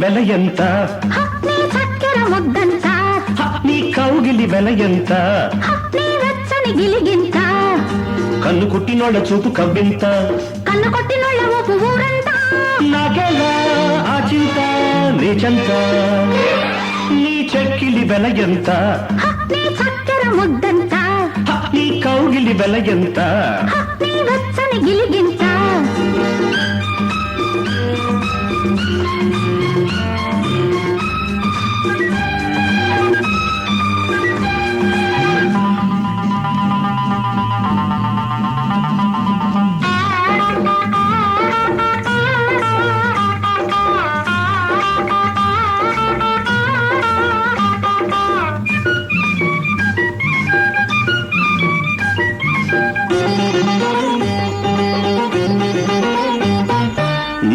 వెల ఎంత నీ చక్కెర ముద్దంత నీ కౌగిలి వెల ఎంత నీ వెచ్చని గిలిగింత కన్ను కుట్టినోళ్ళ చూపు కవ్వింత కన్ను కొట్టినోళ్ళ ఊపు ఊరంత నాకెలా ఆ చింత నీ చెంత నీ చెక్కిలి వెల ఎంత నీ చక్కెర ముద్దంత నీ కౌగిలి వెల ఎంత నీ వెచ్చని గిలిగింత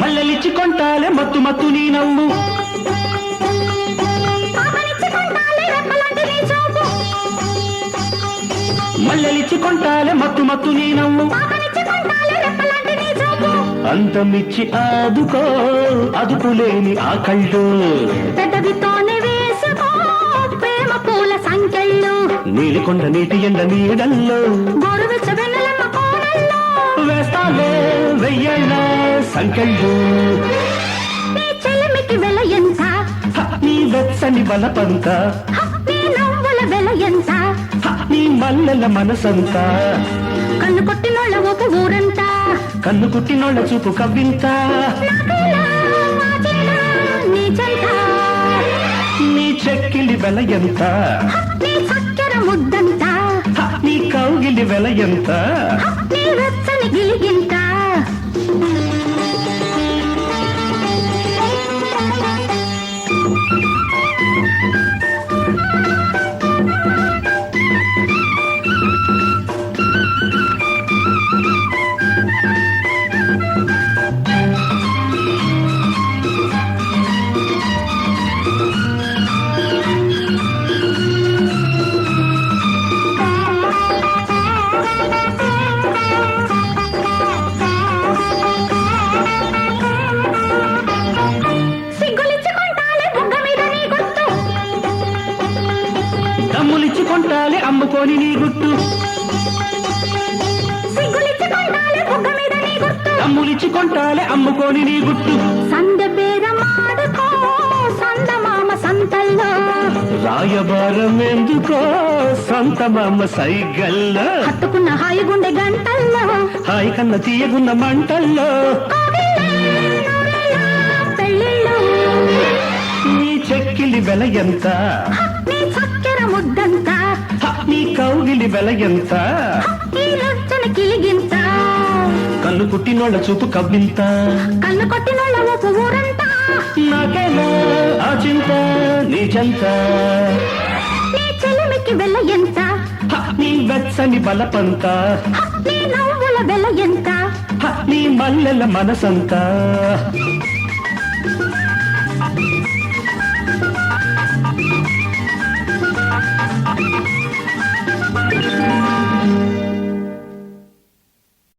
మల్లెలిచ్చి కొంటాలే మత్తు మత్తు నీ నవ్వు మల్లెలిచ్చి కొంటాలే మత్తు మత్తు నీ నవ్వు అంతమిచ్చి ఆదుకో అదుపులేని ఆ కళ్ళు పెదవితోనే వేసుకో ప్రేమ పూల సంకెళ్ళు నీలికొండ నీటి ఎండ నీడల్లో గోరువెచ్చ వెన్నెలమ్మ కోనల్లో వేస్తాలే వెయ్యేళ్ళ సంకెళ్ళు నీ చెలిమికి వెల ఎంత నీ వెచ్చని బలపంత నీ నవ్వుల వెల ఎంత నీ మల్లెల మనసంతా కన్ను కొట్టినోళ్ళ ఊపు ఊరంతా కన్ను కుట్టినోళ్ళ చూపు కవ్వింత నాకేలా వాచేలా నీ చెంత నీ చెక్కిలి వెల ఎంత నీ చక్కెర ముద్దంత నీ కౌగిలి వెల ఎంత నీ వెచ్చని గిలిగింత దమ్ములిచ్చి కొంటాలే అమ్ముకొని నీ గుట్టు దమ్ములిచ్చి కొంటాలే అమ్ముకొని నీ గుట్టు సంద బేరమాడుకో సందమామ సంతల్లో రాయబారం ఎందుకో సంత మామ సైగల్లో హత్తుకున్న హాయి గుండె గంటల్లో హాయి కన్న తీయగున్న మంటల్లో పెళ్ళిళ్ళు నీ చెక్కిలి వెల ఎంత నీ చక్కెర ముద్దంత నీ కౌగిలి వెల ఎంత నీ లచ్చన కిలిగింత కన్ను కుట్టినోళ్ళ చూపు కవ్వింత కన్ను కొట్టినోళ్ళ ఊపు ఊరంతా నాకేలా ఆ చింత నీ చెంత నీ చెలిమికి వెల ఎంత నీ వెచ్చని బలపంత నీ నవ్వుల వెల ఎంత నీ మల్లెల మనసంతా